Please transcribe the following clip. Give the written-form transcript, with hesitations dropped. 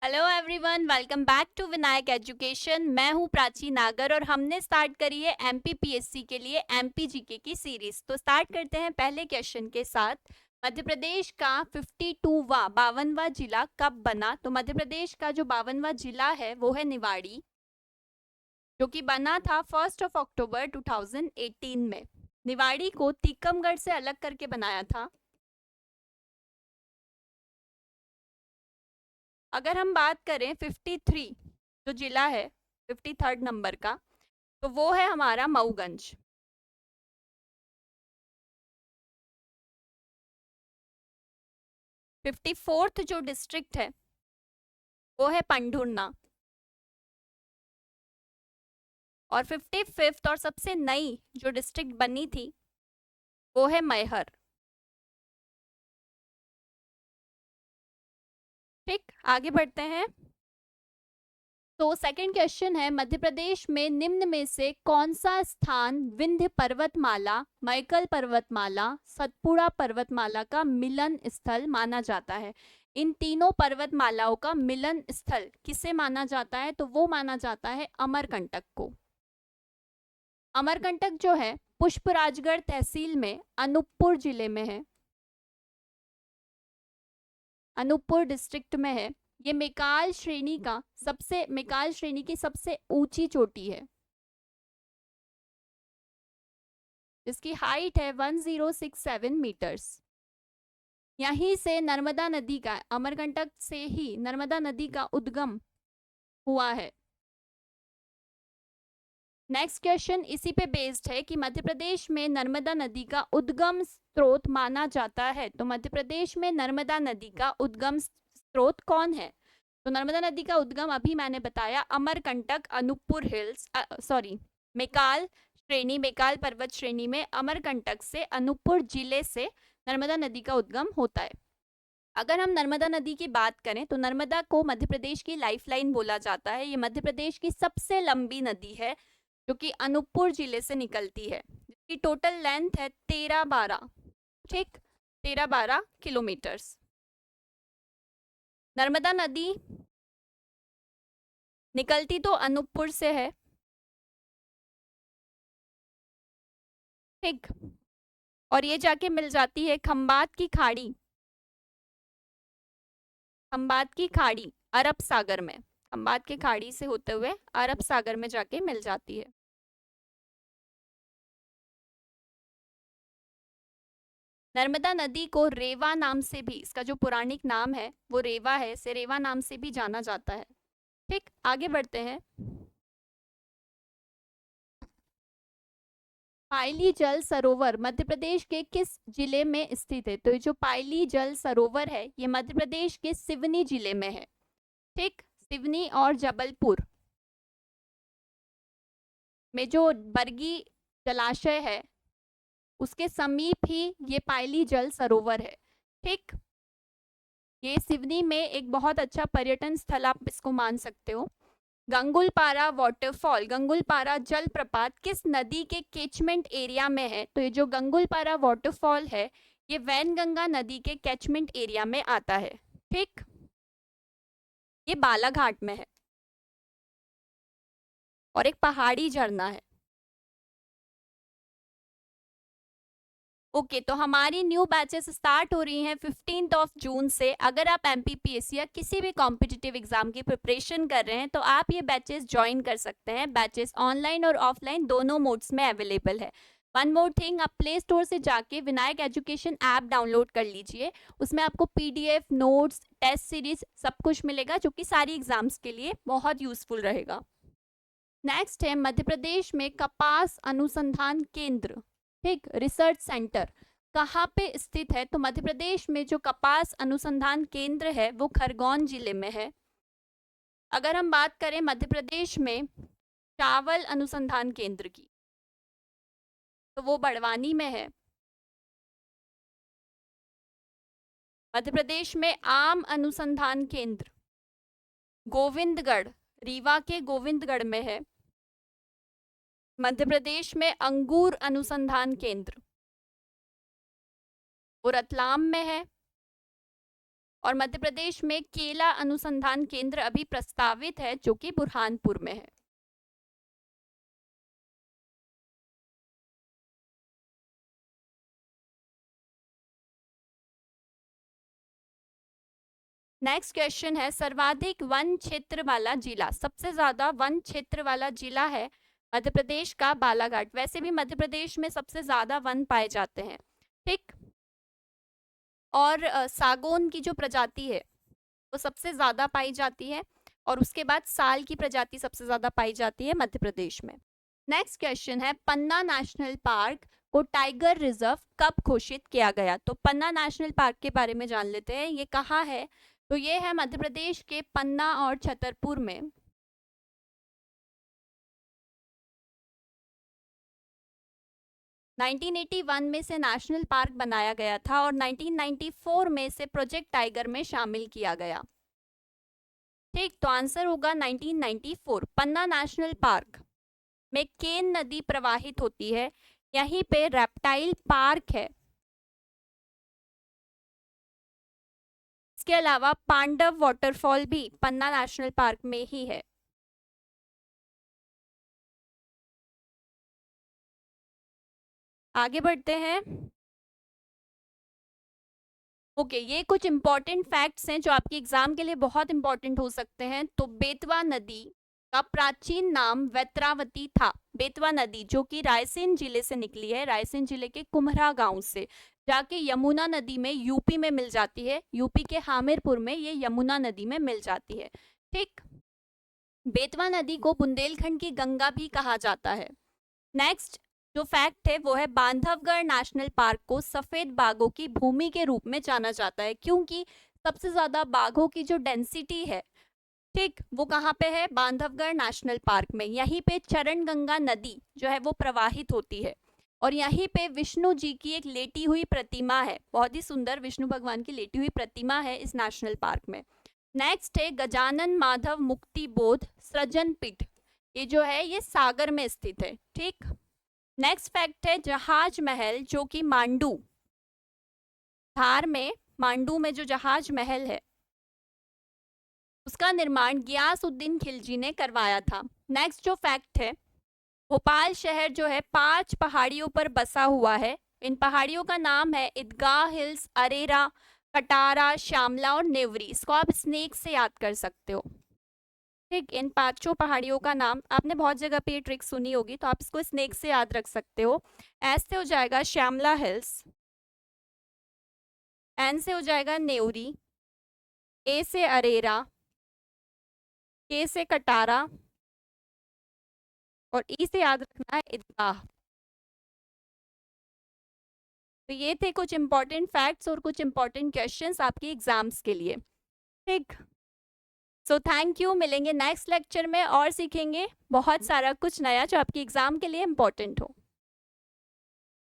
Hello everyone, welcome back to Vinayak education. मैं हूं प्राची नागर और हमने स्टार्ट करी है एमपीपीएससी के लिए एमपी जीके की सीरीज। तो स्टार्ट करते हैं पहले क्वेश्चन के साथ। मध्य प्रदेश का 52वां जिला कब बना? तो मध्य प्रदेश का जो 52वां जिला है वो है निवाड़ी, जो कि बना था 1 अक्टूबर 2018 में। निवाड़ी को टीकमगढ़ से अलग करके बनाया था। अगर हम बात करें 53 जो जिला है, 53rd नंबर का, तो वो है हमारा मऊगंज। 54th जो डिस्ट्रिक्ट है वो है पंढुर्ना। और 55th और सबसे नई जो डिस्ट्रिक्ट बनी थी वो है मैहर। ठीक, आगे बढ़ते हैं। तो सेकंड क्वेश्चन है, मध्य प्रदेश में निम्न में से कौन सा स्थान विंध्य पर्वतमाला, मैकल पर्वतमाला, सतपुड़ा पर्वतमाला का मिलन स्थल माना जाता है? इन तीनों पर्वतमालाओं का मिलन स्थल किसे माना जाता है? तो वो माना जाता है अमरकंटक को। अमरकंटक जो है पुष्पराजगढ़ तहसील में अनूपपुर जिले में है, अनूपपुर डिस्ट्रिक्ट में है। ये मेकाल श्रेणी की सबसे ऊंची चोटी है, जिसकी हाइट है 1067 मीटर्स। यहीं से नर्मदा नदी का, अमरकंटक से ही नर्मदा नदी का उद्गम हुआ है। नेक्स्ट क्वेश्चन इसी पे बेस्ड है कि मध्य प्रदेश में नर्मदा नदी का उद्गम स्रोत माना जाता है। तो मध्य प्रदेश में नर्मदा नदी का उद्गम स्रोत कौन है? तो नर्मदा नदी का उद्गम अभी मैंने बताया, अमरकंटक अनूपपुर हिल्स, सॉरी, मेकाल पर्वत श्रेणी में अमरकंटक से अनूपपुर जिले से नर्मदा नदी का उद्गम होता है। अगर हम नर्मदा नदी की बात करें तो नर्मदा को मध्य प्रदेश की लाइफलाइन बोला जाता है। ये मध्य प्रदेश की सबसे लंबी नदी है जो कि अनूपपुर जिले से निकलती है, जिसकी टोटल लेंथ है 13-12, ठीक, 13-12 किलोमीटर्स। नर्मदा नदी निकलती तो अनूपपुर से है, ठीक, और ये जाके मिल जाती है खंबात की खाड़ी, खंबात की खाड़ी अरब सागर में, खंबात की खाड़ी से होते हुए अरब सागर में जाके मिल जाती है। नर्मदा नदी को रेवा नाम से भी, इसका जो पौराणिक नाम है वो रेवा है, इसे रेवा नाम से भी जाना जाता है। ठीक, आगे बढ़ते हैं। पायली जल सरोवर मध्य प्रदेश के किस जिले में स्थित है? तो ये जो पायली जल सरोवर है ये मध्य प्रदेश के सिवनी जिले में है, ठीक, सिवनी और जबलपुर में जो बरगी जलाशय है उसके समीप ही ये पायली जल सरोवर है। ठीक, ये सिवनी में एक बहुत अच्छा पर्यटन स्थल आप इसको मान सकते हो। गंगुलपारा वाटरफॉल, गंगुलपारा जलप्रपात किस नदी के कैचमेंट एरिया में है? तो ये जो गंगुलपारा वाटरफॉल है ये वैनगंगा नदी के कैचमेंट एरिया में आता है। ठीक, ये बालाघाट में है और एक पहाड़ी झरना है। ओके, तो हमारी न्यू बैचेस स्टार्ट हो रही हैं 15 जून से। अगर आप एमपीपीएससी या किसी भी कॉम्पिटिटिव एग्जाम की प्रिपरेशन कर रहे हैं तो आप ये बैचेस ज्वाइन कर सकते हैं। बैचेस ऑनलाइन और ऑफलाइन दोनों मोड्स में अवेलेबल है। वन मोर थिंग, आप प्ले स्टोर से जाके विनायक एजुकेशन ऐप डाउनलोड कर लीजिए। उसमें आपको पीडीएफ, नोट्स, टेस्ट सीरीज सब कुछ मिलेगा जो कि सारी एग्जाम्स के लिए बहुत यूजफुल रहेगा। नेक्स्ट है, मध्य प्रदेश में कपास अनुसंधान केंद्र, ठीक, रिसर्च सेंटर कहाँ पे स्थित है? तो मध्य प्रदेश में जो कपास अनुसंधान केंद्र है वो खरगोन जिले में है। अगर हम बात करें मध्य प्रदेश में चावल अनुसंधान केंद्र की तो वो बड़वानी में है। मध्य प्रदेश में आम अनुसंधान केंद्र गोविंदगढ़, रीवा के गोविंदगढ़ में है। मध्य प्रदेश में अंगूर अनुसंधान केंद्र वो रतलाम में है। और मध्य प्रदेश में केला अनुसंधान केंद्र अभी प्रस्तावित है जो कि बुरहानपुर में है। नेक्स्ट क्वेश्चन है सर्वाधिक वन क्षेत्र वाला जिला। सबसे ज्यादा वन क्षेत्र वाला जिला है मध्य प्रदेश का बालाघाट। वैसे भी मध्य प्रदेश में सबसे ज्यादा वन पाए जाते हैं, ठीक। और सागौन की जो प्रजाति है वो सबसे ज्यादा पाई जाती है और उसके बाद साल की प्रजाति सबसे ज्यादा पाई जाती है मध्य प्रदेश में। नेक्स्ट क्वेश्चन है पन्ना नेशनल पार्क को टाइगर रिजर्व कब घोषित किया गया। तो पन्ना नेशनल पार्क के बारे में जान लेते हैं, ये कहाँ है। तो ये है मध्य प्रदेश के पन्ना और छतरपुर में। नाइनटीन 1981 में से नेशनल पार्क बनाया गया था और 1994 में से प्रोजेक्ट टाइगर में शामिल किया गया, ठीक। तो आंसर होगा 1994। पन्ना नेशनल पार्क में केन नदी प्रवाहित होती है, यहीं पे रेप्टाइल पार्क है। इसके अलावा पांडव वाटरफॉल भी पन्ना नेशनल पार्क में ही है। आगे बढ़ते हैं। ओके, ये कुछ इंपॉर्टेंट फैक्ट्स हैं जो आपके एग्जाम के लिए बहुत इंपॉर्टेंट हो सकते हैं। तो बेतवा नदी का प्राचीन नाम वैत्रावती था। बेतवा नदी जो कि रायसेन जिले से निकली है, रायसेन जिले के कुम्हरा गांव से जाके यमुना नदी में यूपी में मिल जाती है। यूपी के हामिरपुर में ये यमुना नदी में मिल जाती है, ठीक। बेतवा नदी को बुंदेलखंड की गंगा भी कहा जाता है। नेक्स्ट जो फैक्ट है वो है बांधवगढ़ नेशनल पार्क को सफेद बाघों की भूमि के रूप में जाना जाता है, क्योंकि सबसे ज्यादा बाघों की जो डेंसिटी है, ठीक, वो कहाँ पे है, बांधवगढ़ नेशनल पार्क में। यहीं पे चरण गंगा नदी जो है वो प्रवाहित होती है और यहीं पे विष्णु जी की एक लेटी हुई प्रतिमा है, बहुत ही सुंदर विष्णु भगवान की लेटी हुई प्रतिमा है इस नेशनल पार्क में। नेक्स्ट है गजानन माधव मुक्ति बोध सृजन पीठ, ये जो है ये सागर में स्थित है, ठीक। नेक्स्ट फैक्ट है जहाज महल जो कि मांडू, धार में मांडू में जो जहाज महल है उसका निर्माण गियासुद्दीन खिलजी ने करवाया था। नेक्स्ट जो फैक्ट है भोपाल शहर जो है 5 पहाड़ियों पर बसा हुआ है। इन पहाड़ियों का नाम है ईदगाह हिल्स, अरेरा, कटारा, श्यामला और नेवरी। इसको आप स्नेक से याद कर सकते हो, ठीक। इन 5 पहाड़ियों का नाम आपने बहुत जगह पे ये ट्रिक सुनी होगी, तो आप इसको स्नेक से याद रख सकते हो। एस से हो जाएगा श्यामला हिल्स, एन से हो जाएगा नेवरी, ए से अरेरा, के से कटारा और ई से याद रखना है ईदगाह। तो ये थे कुछ इंपॉर्टेंट फैक्ट्स और कुछ इंपॉर्टेंट क्वेश्चंस आपके एग्जाम्स के लिए, ठीक। सो थैंक यू, मिलेंगे नेक्स्ट लेक्चर में और सीखेंगे बहुत सारा कुछ नया जो आपके एग्जाम के लिए इम्पोर्टेंट हो।